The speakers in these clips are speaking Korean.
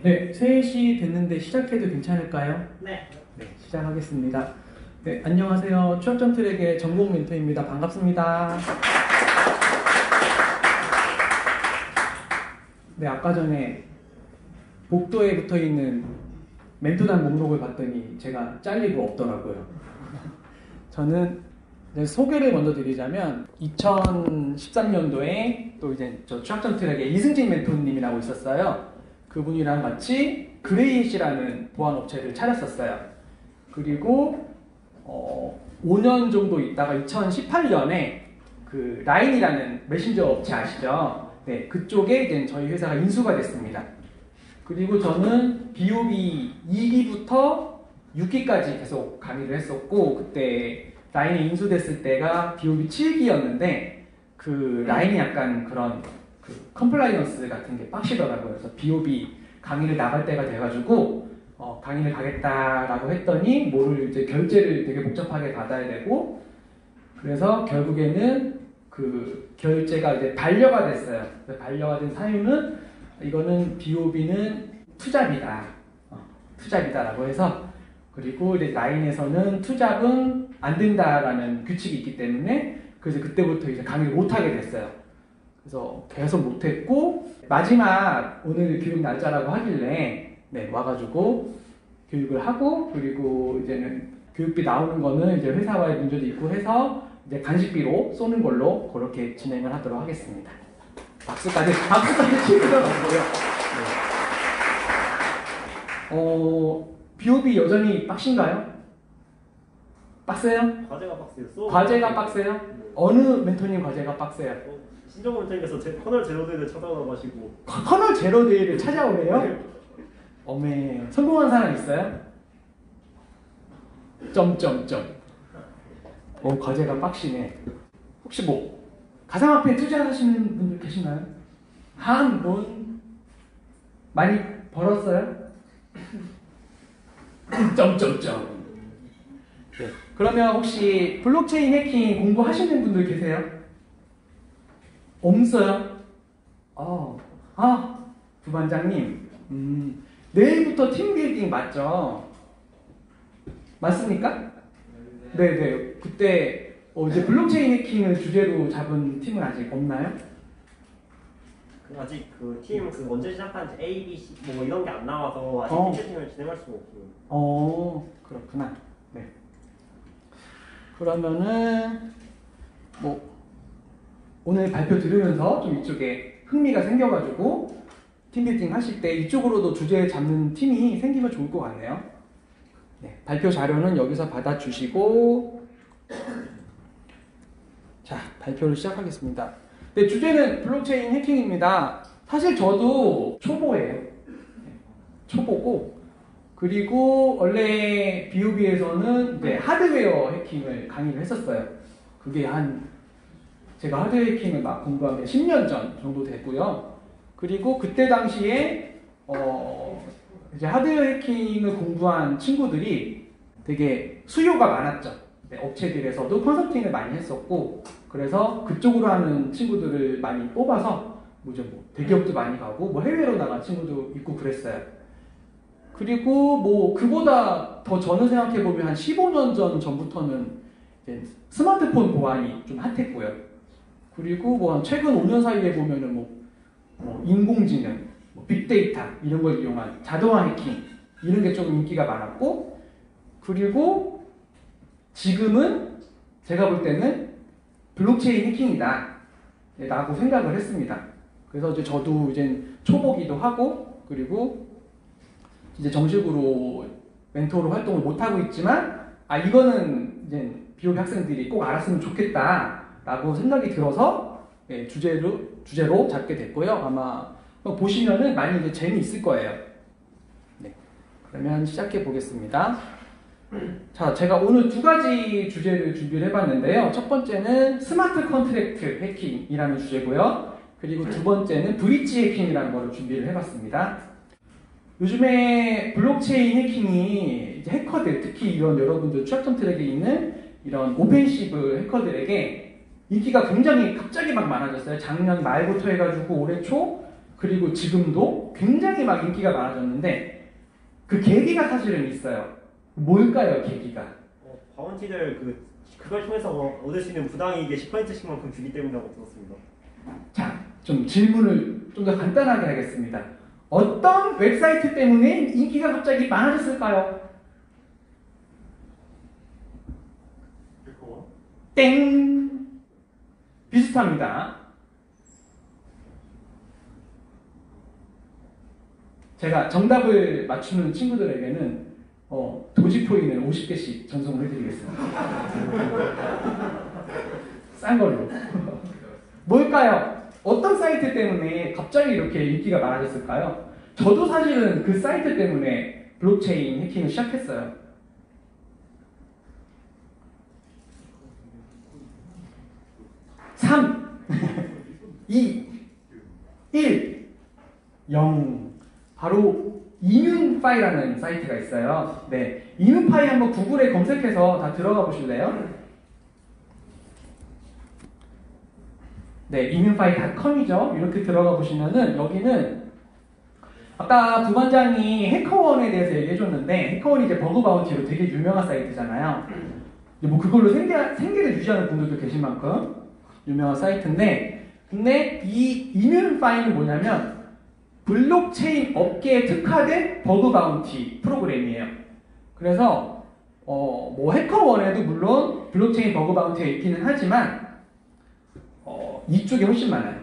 네, 3시 됐는데 시작해도 괜찮을까요? 네. 네, 시작하겠습니다. 네, 안녕하세요. 취업전 트랙의 전공 멘토입니다. 반갑습니다. 네, 아까 전에 복도에 붙어있는 멘토단 목록을 봤더니 제가 잘리고 없더라고요. 저는 소개를 먼저 드리자면 2013년도에 또 이제 저 취업전 트랙에 이승진 멘토님이라고 있었어요. 그분이랑 같이 그레이시라는 보안업체를 차렸었어요. 그리고 5년 정도 있다가 2018년에 그 라인이라는 메신저 업체 아시죠? 네, 그쪽에 이제 저희 회사가 인수가 됐습니다. 그리고 저는 BOB 2기부터 6기까지 계속 강의를 했었고, 그때 라인이 인수됐을 때가 BOB 7기였는데 그 라인이 약간 그런 그 컴플라이언스 같은 게 빡시더라고요. 그래서 BOB 강의를 나갈 때가 돼가지고 강의를 가겠다라고 했더니 뭐를 이제 결제를 되게 복잡하게 받아야 되고, 그래서 결국에는 그 결제가 이제 반려가 됐어요. 반려가 된 사유는 이거는 BOB는 투잡이다, 투잡이다라고 해서, 그리고 이제 라인에서는 투잡은 안 된다라는 규칙이 있기 때문에 그래서 그때부터 이제 강의를 못 하게 됐어요. 그래서 계속 못했고, 마지막 오늘 교육 날짜라고 하길래 네, 와가지고 교육을 하고, 그리고 이제는 교육비 나오는 거는 이제 회사와의 문제도 있고 해서 이제 간식비로 쏘는 걸로 그렇게 진행을 하도록 하겠습니다. 박수까지 칠 필요는 없고요. 네. BOB 여전히 빡신가요? 빡세요? 과제가 빡세요. 과제가 빡세요? 네. 어느 멘토님 과제가 빡세요? 신정훈 선생님께서 커널 제로데이를 찾아와가지고. 커널 제로데이를 찾아오네요? 어메, 성공한 사람 있어요? 점점점. 과제가 빡시네. 혹시 뭐 가상화폐에 투자하시는 분들 계시나요? 한 분? 많이 벌었어요? 점점점. 네. 그러면 혹시 블록체인 해킹 공부하시는 분들 계세요? 없어요? 부반장님. 내일부터 팀빌딩 맞죠? 맞습니까? 네네. 그때 이제 블록체인 해킹을 주제로 잡은 팀은 아직 없나요? 아직 그 팀 언제 시작한지 A, B, C 뭐 이런 게 안 나와서 아직 팀 세팅을 진행할 수가 없고요. 그렇구나. 네. 그러면은 뭐 오늘 발표 들으면서 좀 이쪽에 흥미가 생겨가지고 팀빌딩 하실 때 이쪽으로도 주제 잡는 팀이 생기면 좋을 것 같네요. 네, 발표 자료는 여기서 받아주시고, 자, 발표를 시작하겠습니다. 네, 주제는 블록체인 해킹입니다. 사실 저도 초보예요. 초보고, 그리고 원래 BOB에서는 네, 하드웨어 해킹을 강의를 했었어요. 그게 제가 하드웨어 해킹을 막 공부한 게 10년 전 정도 됐고요. 그리고 그때 당시에 이제 하드웨어 해킹을 공부한 친구들이 되게 수요가 많았죠. 네, 업체들에서도 컨설팅을 많이 했었고, 그래서 그쪽으로 하는 친구들을 많이 뽑아서 뭐 대기업도 많이 가고 뭐 해외로 나간 친구도 있고 그랬어요. 그리고 뭐 그보다 더 저는 생각해보면 한 15년 전부터는 이제 스마트폰 보안이 좀 핫했고요. 그리고 뭐 최근 5년 사이에 보면은 뭐 인공지능, 빅데이터 이런 걸 이용한 자동화 해킹 이런 게 조금 인기가 많았고, 그리고 지금은 제가 볼 때는 블록체인 해킹이다 라고 생각을 했습니다. 그래서 이제 저도 이제 초보기도 하고, 그리고 이제 정식으로 멘토로 활동을 못 하고 있지만 이거는 이제 BOB 학생들이 꼭 알았으면 좋겠다라고 생각이 들어서 예, 주제로 잡게 됐고요. 아마 보시면은 많이 이제 재미있을 거예요. 네. 그러면 시작해 보겠습니다. 자, 제가 오늘 두 가지 주제를 준비를 해봤는데요. 첫 번째는 스마트 컨트랙트 해킹이라는 주제고요. 그리고 두 번째는 브릿지 해킹이라는 거를 준비를 해봤습니다. 요즘에 블록체인 해킹이 이제 해커들, 특히 이런 여러분들 취업전 트랙에 있는 이런 오펜시브 해커들에게 인기가 굉장히 갑자기 막 많아졌어요. 작년 말부터 해가지고 올해 초, 그리고 지금도 굉장히 막 인기가 많아졌는데 그 계기가 사실은 있어요. 뭘까요, 계기가? 바운티를 그걸 통해서 얻을 수 있는 부당이익의 10%씩만큼 주기 때문이라고 들었습니다. 자, 좀 질문을 좀 더 간단하게 하겠습니다. 어떤 웹사이트 때문에 인기가 갑자기 많아졌을까요? 땡! 비슷합니다. 제가 정답을 맞추는 친구들에게는 도지코인을 50개씩 전송을 해드리겠습니다. 싼 걸로. 뭘까요? 어떤 사이트 때문에 갑자기 이렇게 인기가 많아졌을까요? 저도 사실은 그 사이트 때문에 블록체인 해킹을 시작했어요. 3, 2, 1, 0. 바로 이뮨파이라는 사이트가 있어요. 네, 이뮨파이 한번 구글에 검색해서 다 들어가 보실래요? 네, 이뮨파이.com이죠. 이렇게 들어가 보시면은 여기는 아까 부반장이 해커원에 대해서 얘기해줬는데 해커원이 이제 버그 바운티로 되게 유명한 사이트잖아요. 뭐 그걸로 생계를 유지하는 분들도 계신 만큼 유명한 사이트인데, 근데 이 이뮨파이는 뭐냐면 블록체인 업계에 특화된 버그 바운티 프로그램이에요. 그래서 뭐 해커원에도 물론 블록체인 버그 바운티가 있기는 하지만 이쪽이 훨씬 많아요.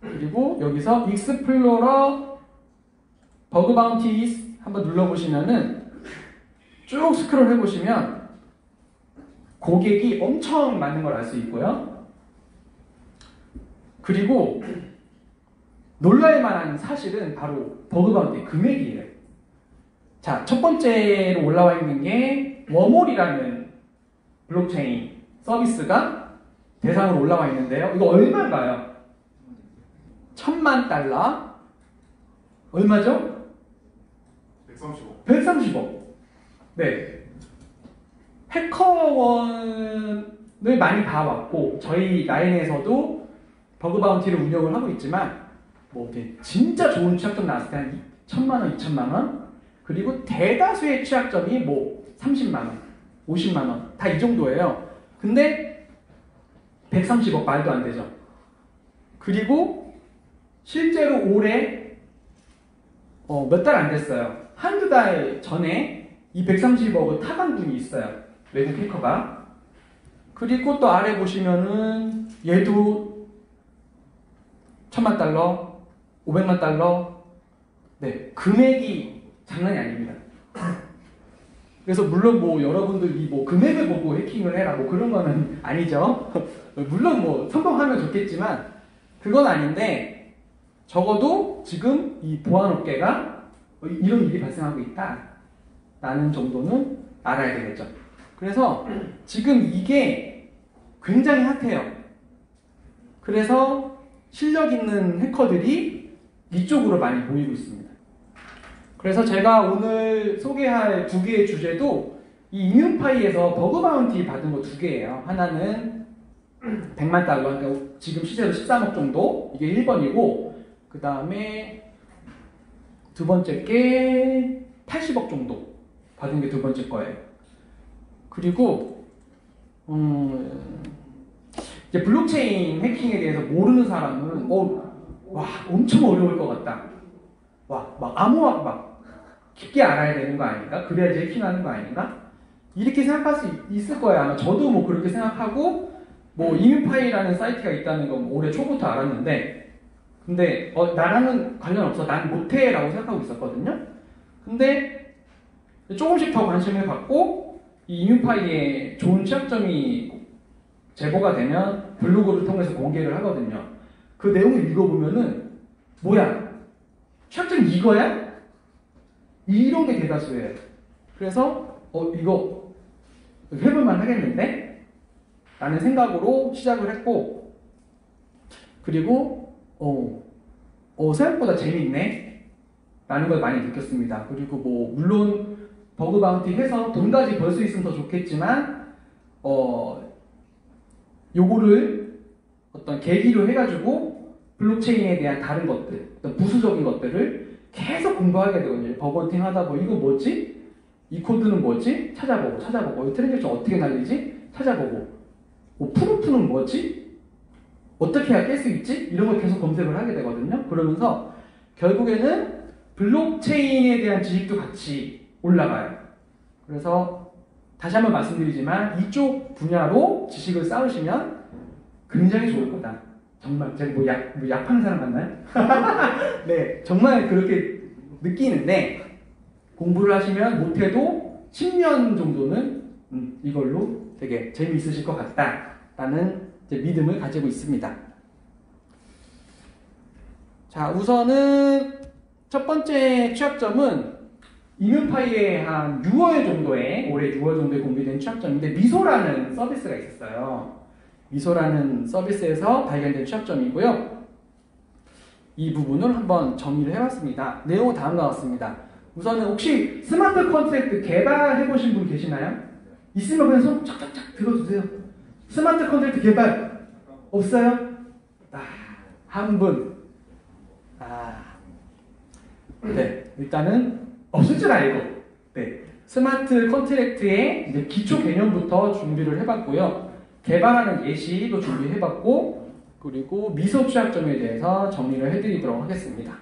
그리고 여기서 익스플로러 버그 바운티스 한번 눌러보시면은 쭉 스크롤 해보시면 고객이 엄청 많은 걸 알 수 있고요. 그리고 놀랄만한 사실은 바로 버그 바운티 금액이에요. 자, 첫 번째로 올라와 있는 게 워몰이라는 블록체인 서비스가 대상으로 올라와 있는데요. 이거 얼마인가요? 1000만 달러. 얼마죠? 130억. 네. 해커원을 많이 봐왔고 저희 라인에서도 버그 바운티를 운영을 하고 있지만 뭐 이렇게 진짜 좋은 취약점 나왔을 때 한 1000만원, 2000만원, 그리고 대다수의 취약점이 뭐 30만원, 50만원 다 이 정도예요. 근데 130억 말도 안 되죠. 그리고 실제로 올해 몇 달 안 됐어요. 한두 달 전에 이 130억을 타간 분이 있어요. 외국 해커가. 그리고 또 아래 보시면은 얘도 1000만 달러, 500만 달러. 네, 금액이 장난이 아닙니다. 그래서 물론 뭐 여러분들이 뭐 금액을 보고 해킹을 해라 뭐 그런 거는 아니죠. 물론 뭐 성공하면 좋겠지만 그건 아닌데 적어도 지금 이 보안업계가 이런 일이 발생하고 있다라는 정도는 알아야 되겠죠. 그래서 지금 이게 굉장히 핫해요. 그래서 실력 있는 해커들이 이쪽으로 많이 모이고 있습니다. 그래서 제가 오늘 소개할 두 개의 주제도 이 이뮨파이에서 버그 바운티 받은 거 두 개예요. 하나는 100만 달러, 그러니까 지금 시세로 13억 정도, 이게 1번이고, 그 다음에 두 번째 게 80억 정도 받은 게 두 번째 거예요. 그리고 이제 블록체인 해킹에 대해서 모르는 사람은 와 엄청 어려울 것 같다. 와 막 암호학 막 깊게 알아야 되는 거 아닌가? 그래야지 해킹하는 거 아닌가? 이렇게 생각할 수 있을 거예요. 아마 저도 뭐 그렇게 생각하고 뭐 이뮨파이라는 사이트가 있다는 건 올해 초부터 알았는데, 근데 나랑은 관련 없어, 난 못해 라고 생각하고 있었거든요. 근데 조금씩 더 관심을 갖고 이 이뮨파이에 좋은 취약점이 제보가 되면 블로그를 통해서 공개를 하거든요. 그 내용을 읽어보면은 뭐야? 취약점 이거야? 이런 게 대다수예요. 그래서 이거 해볼만 하겠는데? 라는 생각으로 시작을 했고, 그리고 생각보다 재밌네? 라는 걸 많이 느꼈습니다. 그리고 뭐 물론 버그 바운티 해서 돈까지 벌 수 있으면 더 좋겠지만 요거를 어떤 계기로 해가지고 블록체인에 대한 다른 것들, 어떤 부수적인 것들을 계속 공부하게 되거든요. 버거팅 하다 보면 이거 뭐지? 이 코드는 뭐지? 찾아보고 이 트랜잭션 어떻게 날리지? 찾아보고 프루프는 뭐지? 어떻게 해야 깰 수 있지? 이런 걸 계속 검색을 하게 되거든요. 그러면서 결국에는 블록체인에 대한 지식도 같이 올라가요. 그래서 다시 한번 말씀드리지만 이쪽 분야로 지식을 쌓으시면 굉장히 좋을 거다. 정말 제가 약 파는 사람 맞나요? 네, 정말 그렇게 느끼는데 공부를 하시면 못해도 10년 정도는 이걸로 되게 재미있으실 것 같다라는 믿음을 가지고 있습니다. 자, 우선은 첫 번째 취약점은 이뮤파이에 한 6월 정도에, 올해 6월 정도에 공개된 취약점인데 미소라는 서비스가 있었어요. 미소라는 서비스에서 발견된 취약점이고요. 이 부분을 한번 정리를 해봤습니다. 내용은 다음과 같습니다. 우선은 혹시 스마트 컨트랙트 개발해보신 분 계시나요? 있으면 그냥 손 착착착 들어주세요. 스마트 컨트랙트 개발 없어요? 한 분. 네, 일단은 없을 줄 알고 네, 스마트 컨트랙트의 이제 기초 개념부터 준비를 해봤고요. 개발하는 예시도 준비해봤고 그리고 미소 취약점에 대해서 정리를 해드리도록 하겠습니다.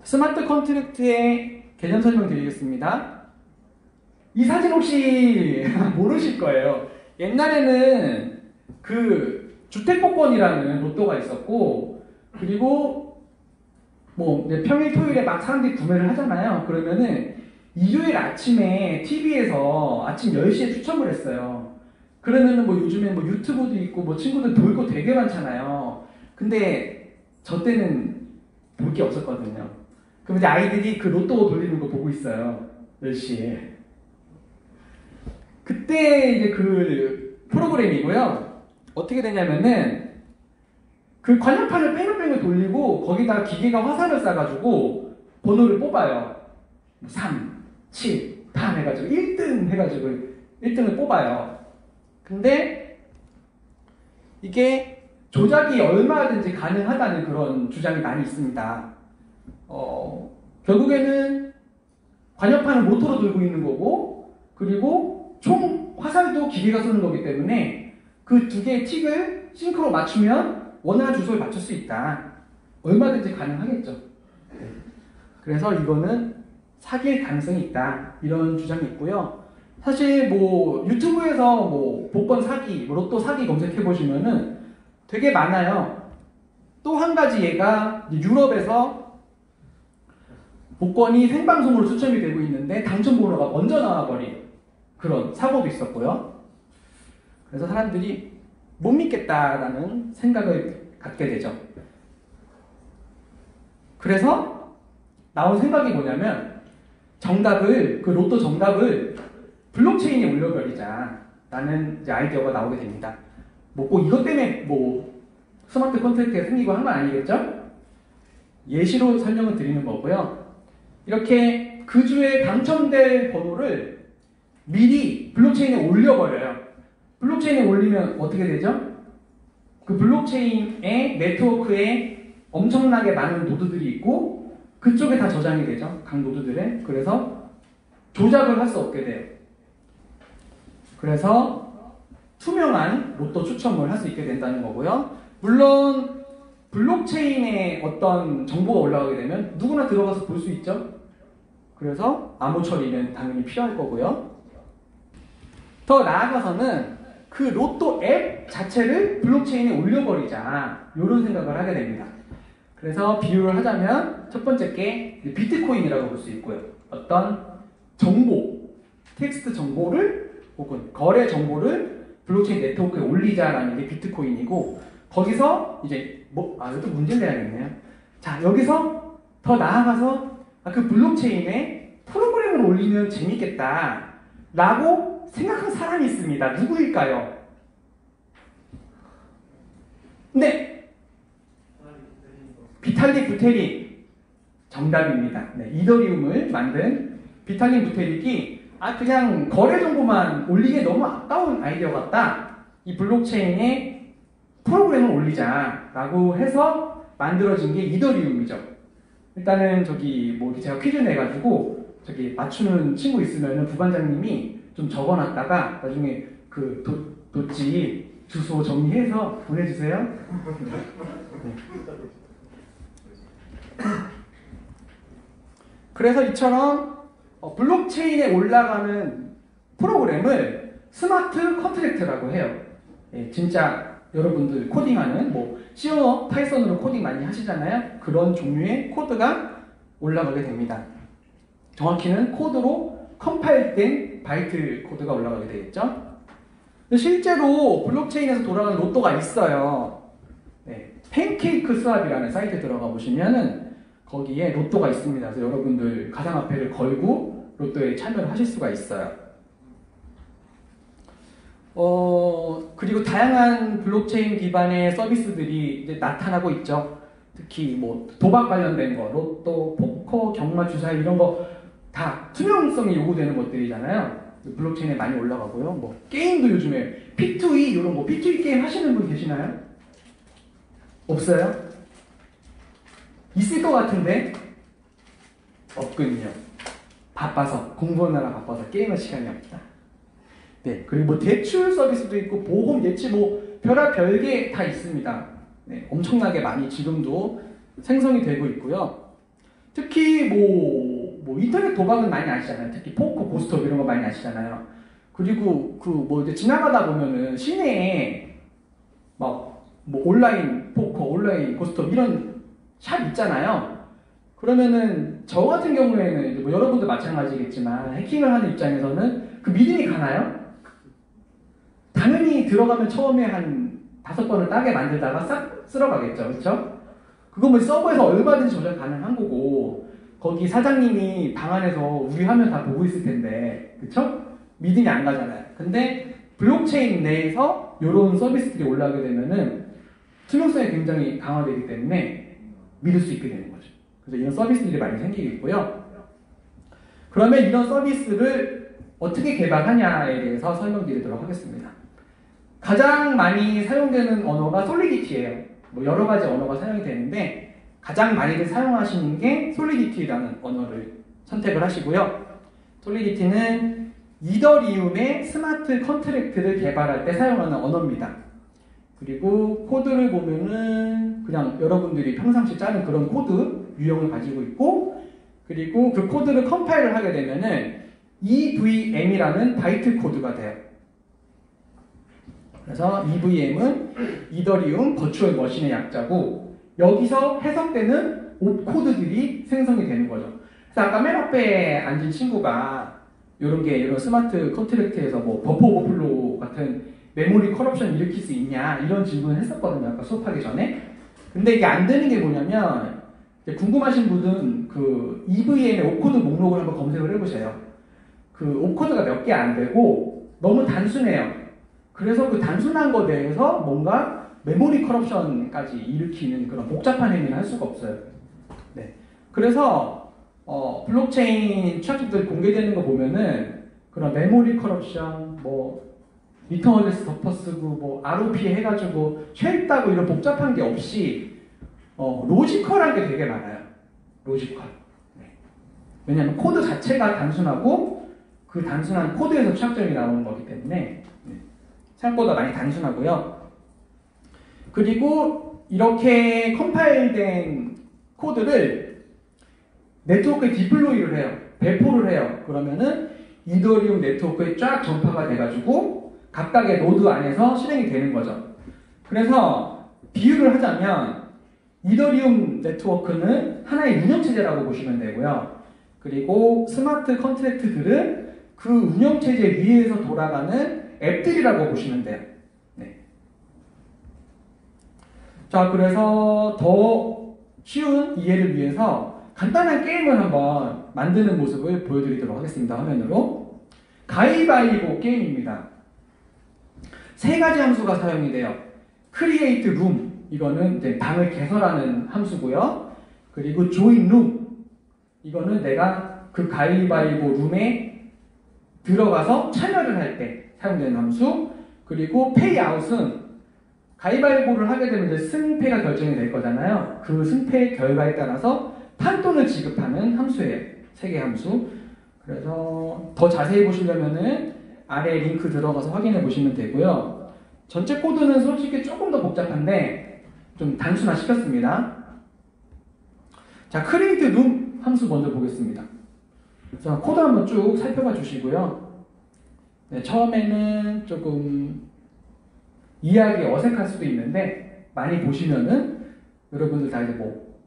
스마트 컨트랙트의 개념 설명 드리겠습니다. 이 사진 혹시 모르실 거예요. 옛날에는 그 주택복권이라는 로또가 있었고 그리고 뭐 평일 토요일에 막 사람들이 구매를 하잖아요. 그러면은 일요일 아침에 TV에서 아침 10시에 추첨을 했어요. 그러면은 뭐 요즘에 뭐 유튜브도 있고 뭐 친구들 볼 거 되게 많잖아요. 근데 저 때는 볼 게 없었거든요. 그럼 이제 아이들이 그 로또 돌리는 거 보고 있어요. 10시에. 그때 이제 그 프로그램이고요. 어떻게 되냐면은 그 관련판을 뺑글뺑글 돌리고 거기다가 기계가 화살을 쏴가지고 번호를 뽑아요. 3, 7, 8 해가지고 1등 해가지고 1등을 뽑아요. 근데 이게 조작이 얼마든지 가능하다는 그런 주장이 많이 있습니다. 결국에는 관여판을 모터로 돌고 있는 거고 그리고 총 화살도 기계가 쏘는 거기 때문에 그 두 개의 틱을 싱크로 맞추면 원하는 주소를 맞출 수 있다. 얼마든지 가능하겠죠. 그래서 이거는 사기일 가능성이 있다. 이런 주장이 있고요. 사실 뭐 유튜브에서 뭐 복권 사기, 로또 사기 검색해 보시면은 되게 많아요. 또 한 가지 얘가 유럽에서 복권이 생방송으로 추첨이 되고 있는데 당첨 번호가 먼저 나와버린 그런 사고도 있었고요. 그래서 사람들이 못 믿겠다라는 생각을 갖게 되죠. 그래서 나온 생각이 뭐냐면 그 로또 정답을 블록체인에 올려버리자라는 이제 아이디어가 나오게 됩니다. 뭐 꼭 이것 때문에 뭐 스마트 컨트랙트가 생기고 한 건 아니겠죠? 예시로 설명을 드리는 거고요. 이렇게 그 주에 당첨될 번호를 미리 블록체인에 올려버려요. 블록체인에 올리면 어떻게 되죠? 그 블록체인의 네트워크에 엄청나게 많은 노드들이 있고 그쪽에 다 저장이 되죠. 각 노드들에. 그래서 조작을 할 수 없게 돼요. 그래서 투명한 로또 추첨을 할 수 있게 된다는 거고요. 물론 블록체인에 어떤 정보가 올라가게 되면 누구나 들어가서 볼 수 있죠. 그래서 암호 처리는 당연히 필요할 거고요. 더 나아가서는 그 로또 앱 자체를 블록체인에 올려버리자 이런 생각을 하게 됩니다. 그래서 비유를 하자면 첫 번째 게 비트코인이라고 볼 수 있고요. 어떤 정보, 텍스트 정보를 혹은 거래 정보를 블록체인 네트워크에 올리자라는 게 비트코인이고 거기서 이제 이것도 문제를 내야겠네요. 자, 여기서 더 나아가서 그 블록체인에 프로그램을 올리면 재밌겠다 라고 생각한 사람이 있습니다. 누구일까요? 네. 비탈릭 부테릭 정답입니다. 네, 이더리움을 만든 비탈릭 부테릭이 그냥 거래 정보만 올리기에 너무 아까운 아이디어 같다. 이 블록체인에 프로그램을 올리자라고 해서 만들어진 게 이더리움이죠. 일단은 저기 뭐 제가 퀴즈 내가지고 저기 맞추는 친구 있으면은 부반장님이 좀 적어놨다가 나중에 그 도지 주소 정리해서 보내주세요. 네. 그래서 이처럼 블록체인에 올라가는 프로그램을 스마트 컨트랙트라고 해요. 예, 진짜 여러분들 코딩하는 뭐 C어, 파이썬으로 코딩 많이 하시잖아요. 그런 종류의 코드가 올라가게 됩니다. 정확히는 코드로 컴파일된 바이트 코드가 올라가게 되겠죠. 근데 실제로 블록체인에서 돌아가는 로또가 있어요. 네, 팬케이크 스왑이라는 사이트에 들어가 보시면은 거기에 로또가 있습니다. 그래서 여러분들 가상화폐를 걸고 로또에 참여를 하실 수가 있어요. 그리고 다양한 블록체인 기반의 서비스들이 이제 나타나고 있죠. 특히 뭐 도박 관련된 거, 로또, 포커, 경마 주사위 이런 거 다 투명성이 요구되는 것들이잖아요. 블록체인에 많이 올라가고요. 뭐 게임도 요즘에 P2E 이런 거 P2E 게임 하시는 분 계시나요? 없어요? 있을 것 같은데 없군요. 바빠서 공부하느라 바빠서 게임할 시간이 없다. 네, 그리고 뭐 대출 서비스도 있고 보험 예치 뭐 별게 다 있습니다. 네, 엄청나게 많이 지금도 생성이 되고 있고요. 특히 뭐 인터넷 도박은 많이 아시잖아요. 특히 포커, 고스톱 이런 거 많이 아시잖아요. 그리고 그 뭐 이제 지나가다 보면은 시내에 막 뭐 온라인 포커, 온라인 고스톱 이런 샵 있잖아요. 그러면은 저 같은 경우에는 이제 뭐 여러분도 마찬가지겠지만 해킹을 하는 입장에서는 그 믿음이 가나요? 당연히 들어가면 처음에 한 5번을 따게 만들다가 싹 쓸어가겠죠. 그렇죠? 그건 뭐 서버에서 얼마든지 조절 가능한 거고 거기 사장님이 방 안에서 우리 화면 다 보고 있을 텐데 그렇죠? 믿음이 안 가잖아요. 근데 블록체인 내에서 이런 서비스들이 올라가게 되면은 투명성이 굉장히 강화되기 때문에 믿을 수 있게 되는 거죠. 그래서 이런 서비스들이 많이 생기겠고요. 그러면 이런 서비스를 어떻게 개발하냐에 대해서 설명드리도록 하겠습니다. 가장 많이 사용되는 언어가 솔리디티예요. 뭐 여러 가지 언어가 사용이 되는데 가장 많이들 사용하시는 게 솔리디티라는 언어를 선택을 하시고요. 솔리디티는 이더리움의 스마트 컨트랙트를 개발할 때 사용하는 언어입니다. 그리고 코드를 보면은 그냥 여러분들이 평상시 짜는 그런 코드 유형을 가지고 있고 그리고 그 코드를 컴파일을 하게 되면은 EVM이라는 바이트 코드가 돼요. 그래서 EVM은 이더리움 버추얼 머신의 약자고 여기서 해석되는 옵코드들이 생성이 되는 거죠. 그래서 아까 맨 앞에 앉은 친구가 이런 스마트 컨트랙트에서 뭐 버퍼 오버플로우 같은 메모리 커럽션 일으킬 수 있냐 이런 질문을 했었거든요. 아까 수업하기 전에. 근데 이게 안 되는 게 뭐냐면 궁금하신 분은 그 EVM의 옵코드 목록을 한번 검색을 해보세요. 그 옵코드가 몇 개 안 되고 너무 단순해요. 그래서 그 단순한 거에 대해서 뭔가 메모리 커럽션까지 일으키는 그런 복잡한 행위는 할 수가 없어요. 네. 그래서 블록체인 취약집들 공개되는 거 보면은 그런 메모리 커럽션, 뭐 리턴 어드레스 덮어쓰고, 뭐 ROP 해가지고 쉘다고 이런 복잡한 게 없이 로지컬한 게 되게 많아요. 로지컬. 네. 왜냐하면 코드 자체가 단순하고 그 단순한 코드에서 취약점이 나오는 거기 때문에 네. 생각보다 많이 단순하고요. 그리고 이렇게 컴파일된 코드를 네트워크에 디플로이를 해요. 배포를 해요. 그러면은 이더리움 네트워크에 쫙 전파가 돼가지고 각각의 노드 안에서 실행이 되는 거죠. 그래서 비유를 하자면 이더리움 네트워크는 하나의 운영체제라고 보시면 되고요. 그리고 스마트 컨트랙트들은 그 운영체제 위에서 돌아가는 앱들이라고 보시면 돼요. 네. 자, 그래서 더 쉬운 이해를 위해서 간단한 게임을 한번 만드는 모습을 보여드리도록 하겠습니다. 화면으로. 가위바위보 게임입니다. 3가지 함수가 사용이 돼요. create room, 이거는 이제 방을 개설하는 함수고요. 그리고 join room, 이거는 내가 그 가위바위보 룸에 들어가서 참여를 할 때 사용되는 함수. 그리고 pay out은 가위바위보를 하게 되면 이제 승패가 결정이 될 거잖아요. 그 승패 결과에 따라서 판돈을 지급하는 함수예요. 세 개 함수. 그래서 더 자세히 보시려면은 아래 링크 들어가서 확인해 보시면 되고요. 전체 코드는 솔직히 조금 더 복잡한데 좀 단순화 시켰습니다. 자, create room 함수 먼저 보겠습니다. 자, 코드 한번 쭉 살펴봐 주시고요. 네, 처음에는 조금 이해하기 어색할 수도 있는데 많이 보시면은 여러분들 다 이제 뭐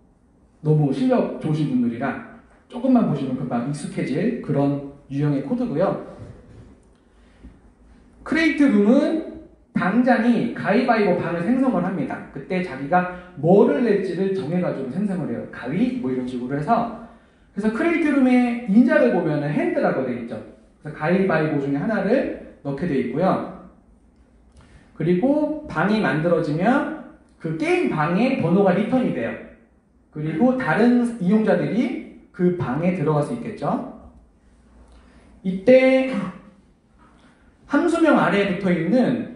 너무 실력 좋으신 분들이라 조금만 보시면 금방 익숙해질 그런 유형의 코드고요. create room은 당장이 가위바위보 방을 생성을 합니다. 그때 자기가 뭐를 낼지를 정해가지고 생성을 해요. 가위 뭐 이런 식으로 해서. 그래서 create room의 인자를 보면은 hand라고 되어 있죠. 그래서 가위바위보 중에 하나를 넣게 되어 있고요. 그리고 방이 만들어지면 그 게임 방에 번호가 리턴이 돼요. 그리고 다른 이용자들이 그 방에 들어갈 수 있겠죠. 이때 함수명 아래에 붙어 있는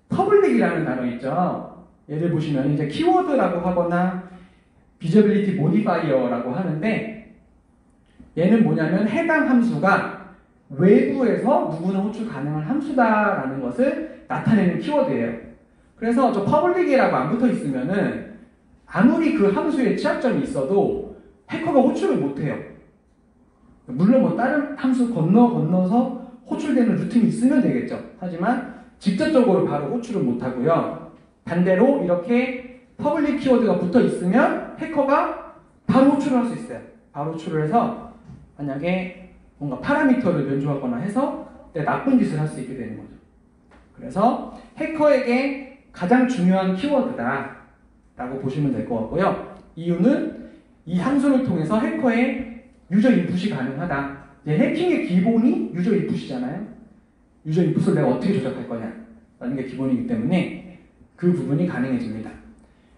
public이라는 단어 있죠. 얘를 보시면 이제 키워드라고 하거나 visibility modifier라고 하는데 얘는 뭐냐면 해당 함수가 외부에서 누구나 호출 가능한 함수다라는 것을 나타내는 키워드예요. 그래서 저 public이라고 안 붙어 있으면은 아무리 그 함수에 취약점이 있어도 해커가 호출을 못해요. 물론 뭐 다른 함수 건너서 호출되는 루틴이 있으면 되겠죠. 하지만 직접적으로 바로 호출을 못하고요. 반대로 이렇게 퍼블릭 키워드가 붙어 있으면 해커가 바로 호출을 할 수 있어요. 바로 호출을 해서 만약에 뭔가 파라미터를 변조하거나 해서 나쁜 짓을 할 수 있게 되는 거죠. 그래서 해커에게 가장 중요한 키워드다 라고 보시면 될 것 같고요. 이유는 이 함수를 통해서 해커의 유저 인풋이 가능하다. 해킹의 기본이 유저 인풋이잖아요. 유저 인풋을 내가 어떻게 조작할 거냐 라는 게 기본이기 때문에 그 부분이 가능해집니다.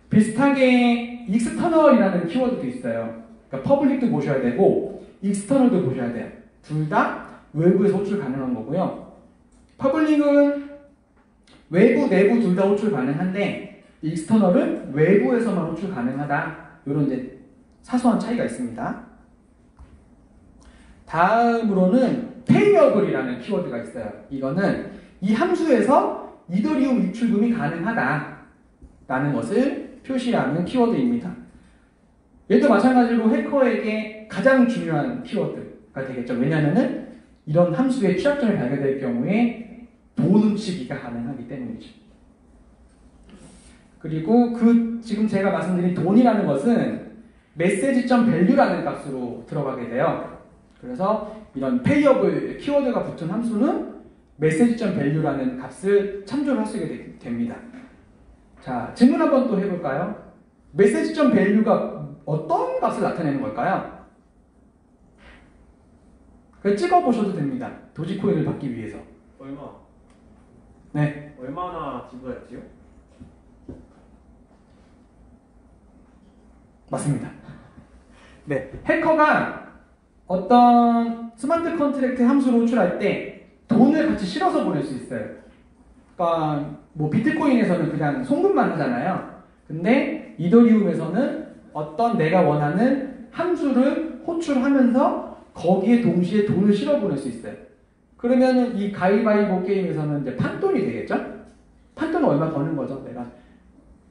비슷하게 external이라는 키워드도 있어요. 그러니까 public도 보셔야 되고 external도 보셔야 돼요. 둘 다 외부에서 호출 가능한 거고요. public은 외부, 내부 둘 다 호출 가능한데 external은 외부에서만 호출 가능하다. 이런 이제 사소한 차이가 있습니다. 다음으로는 payable이라는 키워드가 있어요. 이거는 이 함수에서 이더리움 입출금이 가능하다라는 것을 표시하는 키워드입니다. 얘도 마찬가지로 해커에게 가장 중요한 키워드가 되겠죠. 왜냐하면 이런 함수의 취약점이 발견될 경우에 돈 훔치기가 가능하기 때문이죠. 그리고 지금 제가 말씀드린 돈이라는 것은 message.value라는 값으로 들어가게 돼요. 그래서 이런 payable 키워드가 붙은 함수는 message.value라는 값을 참조를 하시게 됩니다. 자, 질문 한번 또 해볼까요? message.value가 어떤 값을 나타내는 걸까요? 찍어보셔도 됩니다. 도지코인을 받기 위해서. 얼마? 네. 얼마나 지불했지요? 맞습니다. 네. 해커가 어떤 스마트 컨트랙트 함수를 호출할 때 돈을 같이 실어서 보낼 수 있어요. 그러니까 뭐 비트코인에서는 그냥 송금만 하잖아요. 근데 이더리움에서는 어떤 내가 원하는 함수를 호출하면서 거기에 동시에 돈을 실어 보낼 수 있어요. 그러면은 이 가위바위보 게임에서는 이제 판돈이 되겠죠? 판돈은 얼마 버는 거죠? 내가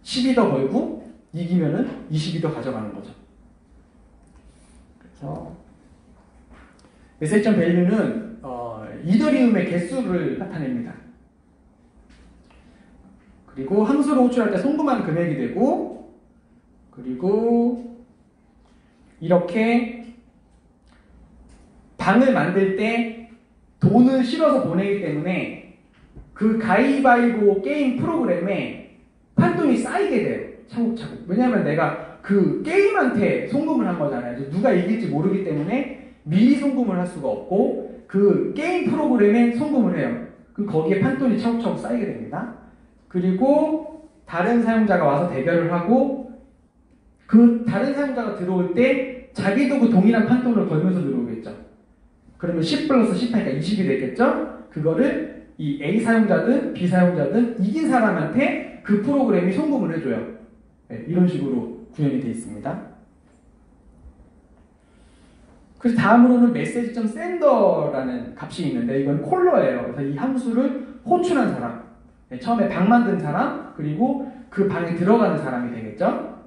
10이 더 벌고 이기면은 20이 더 가져가는 거죠. 그래서 message.value는 이더리움의 개수를 나타냅니다. 그리고 함수를 호출할 때 송금한 금액이 되고, 그리고 이렇게 방을 만들 때 돈을 실어서 보내기 때문에 그 가위바위보 게임 프로그램에 판돈이 쌓이게 돼요. 차곡차곡. 왜냐하면 내가 그 게임한테 송금을 한 거잖아요. 누가 이길지 모르기 때문에 미리 송금을 할 수가 없고 그 게임 프로그램에 송금을 해요. 그럼 거기에 판돈이 차곡차곡 쌓이게 됩니다. 그리고 다른 사용자가 와서 대결을 하고 그 다른 사용자가 들어올 때 자기도 그 동일한 판돈을 걸면서 들어오겠죠. 그러면 10 플러스 18, 그러니까 20이 되겠죠? 그거를 이 A 사용자든 B 사용자든 이긴 사람한테 그 프로그램이 송금을 해줘요. 네, 이런 식으로 구현이 되어 있습니다. 그래서 다음으로는 message.sender라는 값이 있는데 이건 콜러예요. 그래서 이 함수를 호출한 사람, 네, 처음에 방 만든 사람, 그리고 그 방에 들어가는 사람이 되겠죠.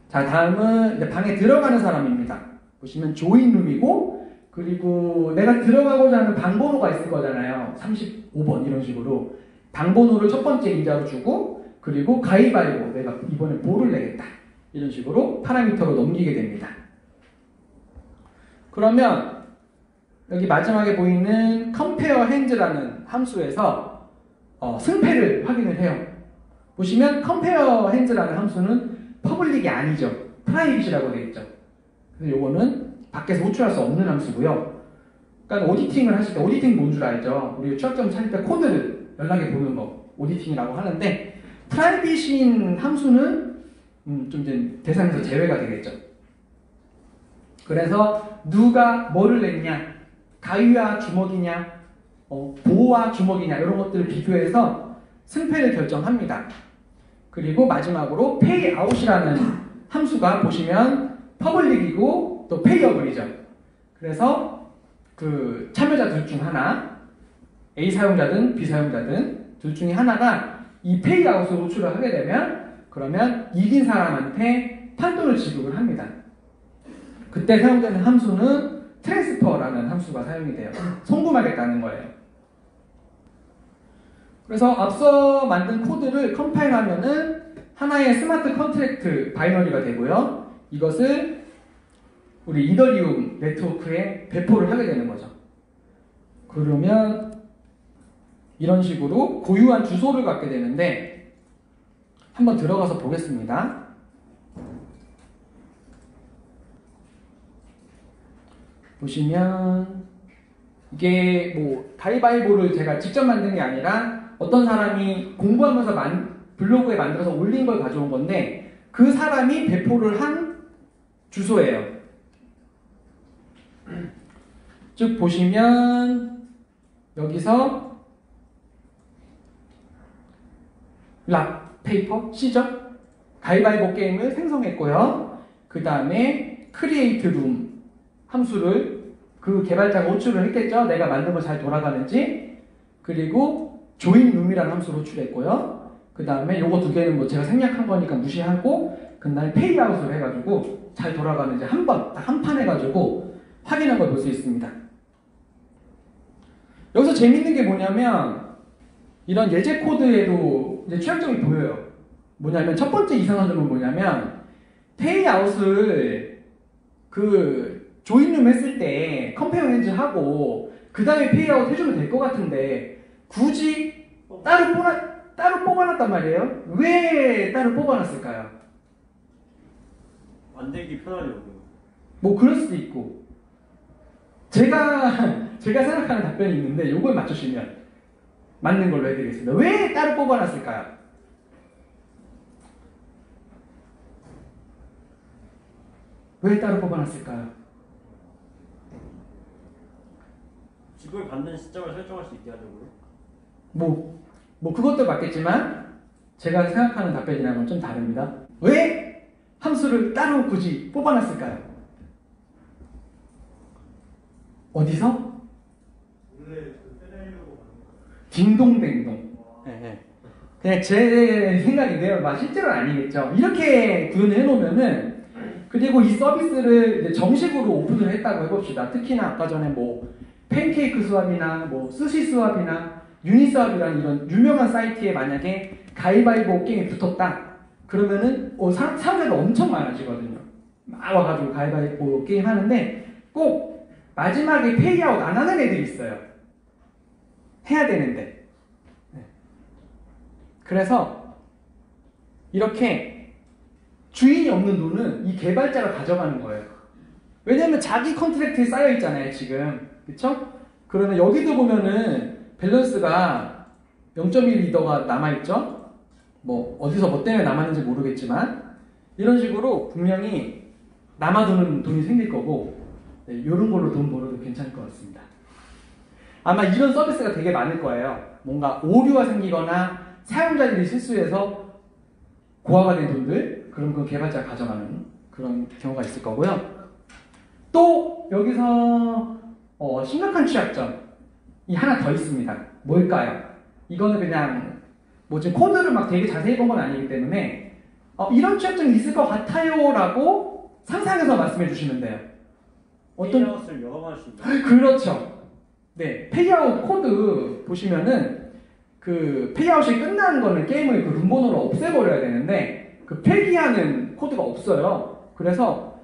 자, 다음은 이제 방에 들어가는 사람입니다. 보시면 조인룸이고, 그리고 내가 들어가고자 하는 방번호가 있을 거잖아요. 35번 이런 식으로 방번호를 첫 번째 인자로 주고, 그리고 가위바위보, 내가 이번에 볼을 내겠다 이런 식으로 파라미터로 넘기게 됩니다. 그러면 여기 마지막에 보이는 compare hands라는 함수에서 승패를 확인을 해요. 보시면 compare hands라는 함수는 퍼블릭이 아니죠. 프라이빗이라고 되어 있죠. 그래서 요거는 밖에서 호출할 수 없는 함수고요. 그러니까 오디팅을 하실 때, 오디팅 뭔 줄 알죠? 우리 취약점 찾을 때 코드를 연락해 보는 거 오디팅이라고 하는데, 프라이빗인 함수는 좀 이제 대상에서 제외가 되겠죠. 그래서 누가 뭐를 냈냐, 가위와 주먹이냐, 보와 주먹이냐 이런 것들을 비교해서 승패를 결정합니다. 그리고 마지막으로 payout이라는 함수가 보시면 퍼블릭이고 또 페이어블이죠. 그래서 그 참여자 둘 중 하나, A 사용자든 B 사용자든 둘 중에 하나가 이 페이아웃을 호출을 하게 되면 그러면 이긴 사람한테 판돈을 지급을 합니다. 그때 사용되는 함수는 트랜스퍼라는 함수가 사용이 돼요. 송금하겠다는 거예요. 그래서 앞서 만든 코드를 컴파일하면은 하나의 스마트 컨트랙트 바이너리가 되고요. 이것을 우리 이더리움 네트워크에 배포를 하게 되는 거죠. 그러면 이런 식으로 고유한 주소를 갖게 되는데 한번 들어가서 보겠습니다. 보시면 이게 뭐 가위바위보를 제가 직접 만든 게 아니라 어떤 사람이 공부하면서 블로그에 만들어서 올린 걸 가져온 건데 그 사람이 배포를 한 주소예요. 쭉 보시면 여기서 락 페이퍼 시죠? 가위바위보 게임을 생성했고요. 그 다음에 create room 함수를 그 개발자가 호출을 했겠죠. 내가 만든 거 잘 돌아가는지. 그리고 join room이라는 함수를 호출했고요. 그 다음에 요거 두 개는 뭐 제가 생략한 거니까 무시하고 그 다음에 payout을 해가지고 잘 돌아가는지 한 판 해가지고 확인한 걸 볼 수 있습니다. 여기서 재밌는 게 뭐냐면 이런 예제 코드에도 이제 취약점이 보여요. 뭐냐면 첫 번째 이상한 점은 뭐냐면 payout을 그 조인룸 했을 때 컴페어 핸즈 하고 그 다음에 페이아웃 해주면 될 것 같은데 굳이 따로 뽑아놨단 말이에요. 왜 따로 뽑아놨을까요? 만들기 편하려고요. 뭐 그럴 수도 있고 제가 생각하는 답변이 있는데 이걸 맞추시면 맞는 걸로 해드리겠습니다. 왜 따로 뽑아놨을까요? 왜 따로 뽑아놨을까요? 지불 받는 시점을 설정할 수 있게 하려고요. 뭐 그것도 맞겠지만 제가 생각하는 답변이랑은 좀 다릅니다. 왜 함수를 따로 굳이 뽑아놨을까요? 어디서? 딩동댕동. 네. 그냥 제 생각인데요. 실제로는 아니겠죠. 이렇게 구현을 해놓으면은 그리고 이 서비스를 이제 정식으로 오픈을 했다고 해봅시다. 특히나 아까 전에 뭐 팬케이크 수압이나 뭐 스시 수압이나 유니수압이라는 이런 유명한 사이트에 만약에 가위바위보 게임이 붙었다. 그러면은 사람들이 엄청 많아지거든요. 막 와가지고 가위바위보 게임 하는데 꼭 마지막에 페이아웃 안 하는 애들이 있어요. 해야 되는데. 네. 그래서 이렇게 주인이 없는 돈은 이 개발자가 가져가는 거예요. 왜냐면 자기 컨트랙트에 쌓여 있잖아요, 지금. 그쵸? 그러면 여기도 보면은 밸런스가 0.1 리더가 남아있죠? 뭐, 어디서 뭐 때문에 남았는지 모르겠지만, 이런 식으로 분명히 남아도는 돈이 생길 거고, 네, 이런 걸로 돈 벌어도 괜찮을 것 같습니다. 아마 이런 서비스가 되게 많을 거예요. 뭔가 오류가 생기거나 사용자들이 실수해서 고화가 된 돈들, 그런 건 개발자가 가져가는 그런 경우가 있을 거고요. 또 여기서 심각한 취약점이 하나 더 있습니다. 뭘까요? 이거는 그냥 뭐 지금 코드를 막 되게 자세히 본 건 아니기 때문에 이런 취약점이 있을 것 같아요 라고 상상해서 말씀해 주시면 돼요. 페이아웃을 여러 번 할 수 있는. 그렇죠. 네, 페이아웃 코드 보시면은 그 페이아웃이 끝나는 거는 게임을 그 룸번호로 없애버려야 되는데 그 폐기하는 코드가 없어요. 그래서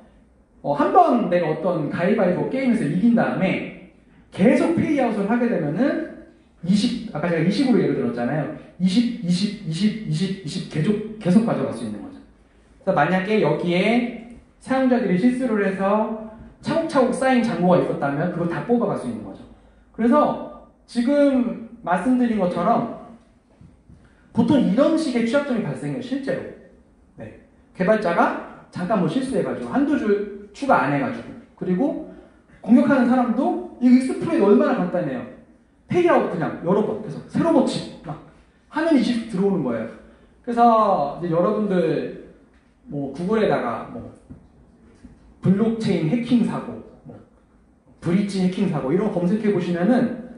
한번 내가 어떤 가위바위보 게임에서 이긴 다음에 계속 페이아웃을 하게 되면은 20, 아까 제가 20으로 예를 들었잖아요. 20, 20, 20, 20, 20 계속 가져갈 수 있는 거죠. 그래서 만약에 여기에 사용자들이 실수를 해서 차곡차곡 쌓인 잔고가 있었다면 그거 다 뽑아갈 수 있는 거죠. 그래서 지금 말씀드린 것처럼 보통 이런 식의 취약점이 발생해요, 실제로. 네. 개발자가 잠깐 뭐 실수해가지고 한두 줄 추가 안 해가지고 그리고 공격하는 사람도 이 익스플로이트 얼마나 간단해요. 페이아웃 그냥 여러 번 계속 새로 고치 막 화면이 20 들어오는 거예요. 그래서 이제 여러분들 뭐 구글에다가 뭐 블록체인 해킹 사고, 뭐 브릿지 해킹 사고 이런 거 검색해 보시면은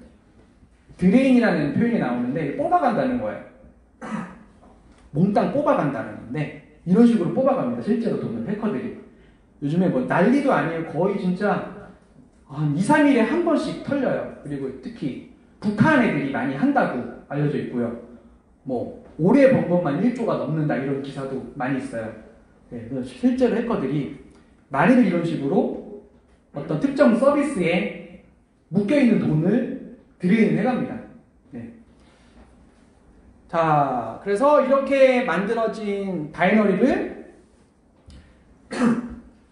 드레인이라는 표현이 나오는데 뽑아간다는 거예요. 몽땅 뽑아간다는 건데 이런 식으로 뽑아갑니다. 실제로 돈을 해커들이. 요즘에 뭐 난리도 아니에요. 거의 진짜 한 2, 3일에 한 번씩 털려요. 그리고 특히 북한 애들이 많이 한다고 알려져 있고요. 뭐 올해 번 것만 1조가 넘는다 이런 기사도 많이 있어요. 네, 실제로 해커들이 많이들 이런 식으로 어떤 특정 서비스에 묶여있는 돈을 드레인을 해갑니다. 네. 자, 그래서 이렇게 만들어진 바이너리를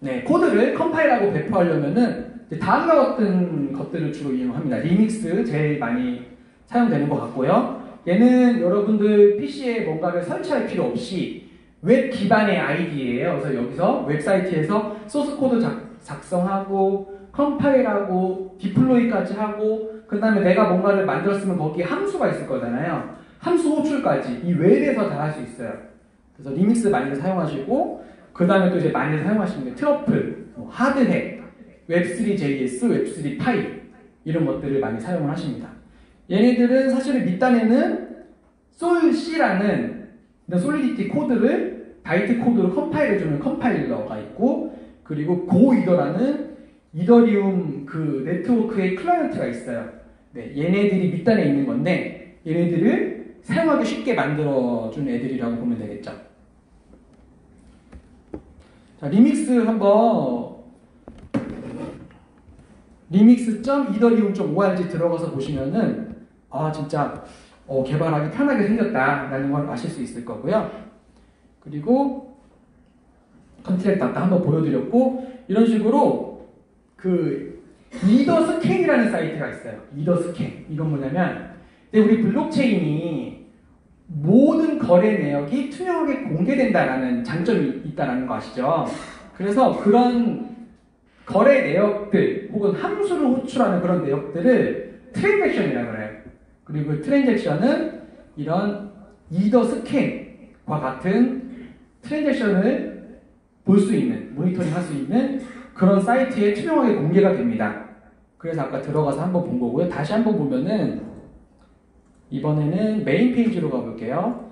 네, 코드를 컴파일하고 배포하려면은 다음과 같은 것들을 주로 이용합니다. 리믹스 제일 많이 사용되는 것 같고요. 얘는 여러분들 PC에 뭔가를 설치할 필요 없이 웹 기반의 아이디예요. 그래서 여기서 웹사이트에서 소스 코드 작성하고 컴파일하고 디플로이까지 하고 그 다음에 내가 뭔가를 만들었으면 거기에 함수가 있을 거잖아요. 함수 호출까지 이 웹에서 다 할 수 있어요. 그래서 리믹스 많이들 사용하시고 그 다음에 또 이제 많이들 사용하시는 게 트러플, 하드햇, 웹3JS, 웹3파이 이런 것들을 많이 사용을 하십니다. 얘네들은 사실은 밑단에는 솔C라는 솔리디티 코드를 바이트 코드로 컴파일해주는 컴파일러가 있고 그리고 고이더라는 이더리움 그 네트워크의 클라이언트가 있어요. 네, 얘네들이 밑단에 있는 건데 얘네들을 사용하기 쉽게 만들어준 애들이라고 보면 되겠죠. 자, 리믹스 한번 remix.ethereum.org 들어가서 보시면은 진짜 개발하기 편하게 생겼다라는 걸 아실 수 있을 거고요. 그리고 컨트랙트 아까 한번 보여드렸고 이런 식으로 그 이더스캔이라는 사이트가 있어요. 이더스캔 이건 뭐냐면 우리 블록체인이 모든 거래 내역이 투명하게 공개된다라는 장점이 있다는 거 아시죠? 그래서 그런 거래 내역들 혹은 함수를 호출하는 그런 내역들을 트랜잭션이라고 해요. 그리고 트랜잭션은 이런 이더 스캔과 같은 트랜잭션을 볼 수 있는, 모니터링 할 수 있는 그런 사이트에 투명하게 공개가 됩니다. 그래서 아까 들어가서 한번 본 거고요. 다시 한번 보면은 이번에는 메인 페이지로 가볼게요.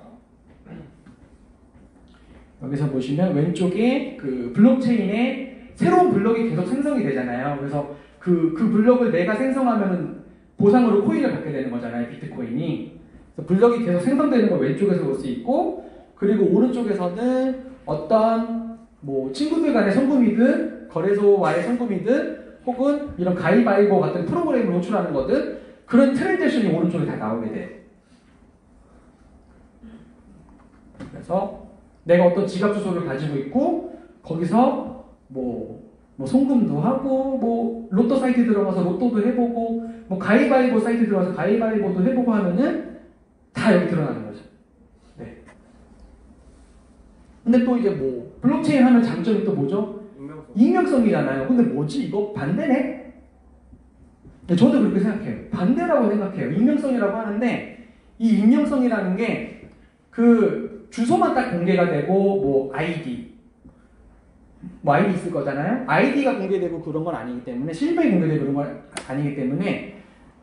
여기서 보시면 왼쪽에 그 블록체인에 새로운 블록이 계속 생성이 되잖아요. 그래서 그 블록을 내가 생성하면은 보상으로 코인을 받게 되는 거잖아요. 비트코인이. 그래서 블록이 계속 생성되는 걸 왼쪽에서 볼 수 있고 그리고 오른쪽에서는 어떤 뭐 친구들 간의 송금이든 거래소와의 송금이든 혹은 이런 가위바위보 같은 프로그램을 호출하는 거든 그런 트랜잭션이 오른쪽에 다 나오게 돼요. 그래서 내가 어떤 지갑 주소를 가지고 있고 거기서 뭐 송금도 하고 뭐 로또 사이트 들어가서 로또도 해보고 뭐 가위바위보 사이트 들어가서 가위바위보도 해보고 하면은 다 여기 드러나는 거죠. 네. 근데 또 이제 뭐 블록체인 하면 장점이 또 뭐죠? 익명성이잖아요. 근데 뭐지 이거 반대네? 네, 저도 그렇게 생각해요. 반대라고 생각해요. 익명성이라고 하는데 이 익명성이라는 게 그 주소만 딱 공개가 되고 뭐 아이디 있을 거잖아요. 아이디가 공개되고 그런 건 아니기 때문에 실명이 공개되고 그런 건 아니기 때문에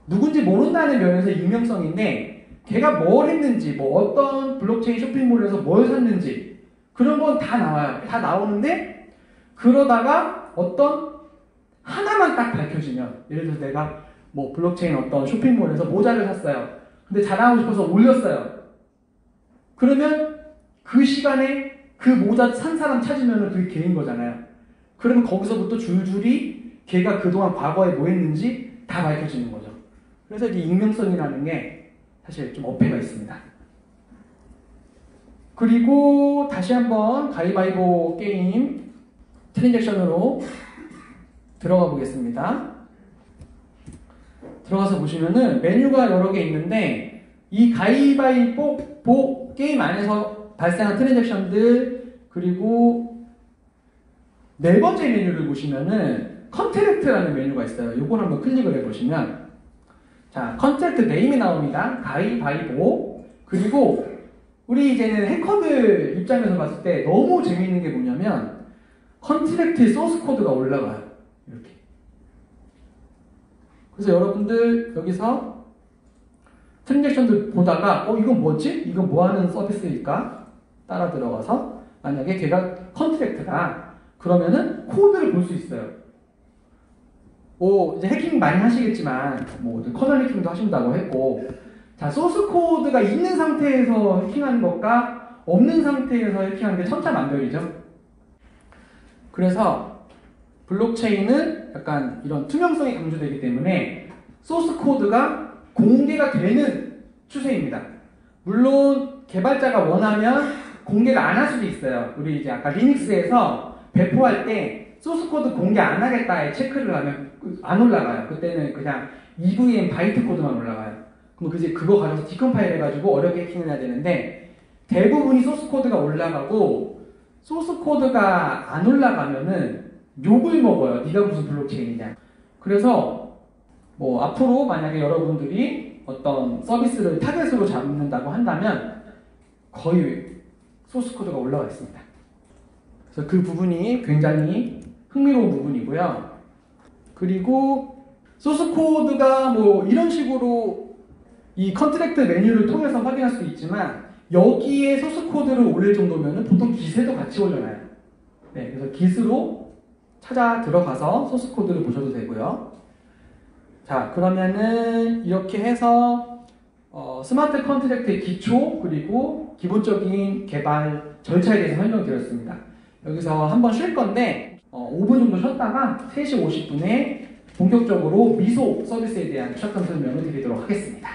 누군지 모른다는 면에서 익명성인데 걔가 뭘 했는지 뭐 어떤 블록체인 쇼핑몰에서 뭘 샀는지 그런 건 다 나와요. 다 나오는데 그러다가 어떤 하나만 딱 밝혀지면 예를 들어서 내가 뭐 블록체인 어떤 쇼핑몰에서 모자를 샀어요. 근데 자랑하고 싶어서 올렸어요. 그러면 그 시간에 그 모자 산 사람 찾으면 그게 걔인 거잖아요. 그러면 거기서부터 줄줄이 걔가 그동안 과거에 뭐 했는지 다 밝혀지는 거죠. 그래서 이게 익명성이라는 게 사실 좀 어폐가 있습니다. 그리고 다시 한번 가위바위보 게임 트랜잭션으로 들어가 보겠습니다. 들어가서 보시면은 메뉴가 여러 개 있는데 이 가위바위보 게임 안에서 발생한 트랜잭션들 그리고 네 번째 메뉴를 보시면은 컨트랙트라는 메뉴가 있어요. 이걸 한번 클릭을 해보시면 자 컨트랙트 네임이 나옵니다. 가위바위보 그리고 우리 이제는 해커들 입장에서 봤을 때 너무 재미있는 게 뭐냐면 컨트랙트의 소스 코드가 올라가요. 이렇게. 그래서 여러분들 여기서 트랜잭션들 보다가 이건 뭐지? 이건 뭐 하는 서비스일까? 따라 들어가서 만약에 걔가 컨트랙트다 그러면은 코드를 볼 수 있어요. 이제 해킹 많이 하시겠지만 뭐 커널 해킹도 하신다고 했고 자 소스 코드가 있는 상태에서 해킹하는 것과 없는 상태에서 해킹하는 게 천차만별이죠. 그래서 블록체인은 약간 이런 투명성이 강조되기 때문에 소스 코드가 공개가 되는 추세입니다. 물론 개발자가 원하면 공개가 안 할 수도 있어요. 우리 이제 아까 리눅스에서 배포할 때 소스 코드 공개 안 하겠다에 체크를 하면 안 올라가요. 그때는 그냥 EVM 바이트 코드만 올라가요. 그럼 이제 그거 가져서 디컴파일 해가지고 어렵게 해킹을 해야 되는데 대부분이 소스 코드가 올라가고 소스 코드가 안 올라가면은 욕을 먹어요. 네가 무슨 블록체인이냐. 그래서 뭐 앞으로 만약에 여러분들이 어떤 서비스를 타겟으로 잡는다고 한다면 거의 소스 코드가 올라와 있습니다. 그래서 그 부분이 굉장히 흥미로운 부분이고요. 그리고 소스 코드가 뭐 이런 식으로 이 컨트랙트 메뉴를 통해서 확인할 수도 있지만 여기에 소스 코드를 올릴 정도면 보통 깃에도 같이 올려놔요. 네, 그래서 깃으로 찾아 들어가서 소스 코드를 보셔도 되고요. 자, 그러면은 이렇게 해서 스마트 컨트랙트의 기초 그리고 기본적인 개발 절차에 대해서 설명드렸습니다. 여기서 한번 쉴 건데 5분 정도 쉬었다가 3시 50분에 본격적으로 미소 서비스에 대한 샷건 설명을 드리도록 하겠습니다.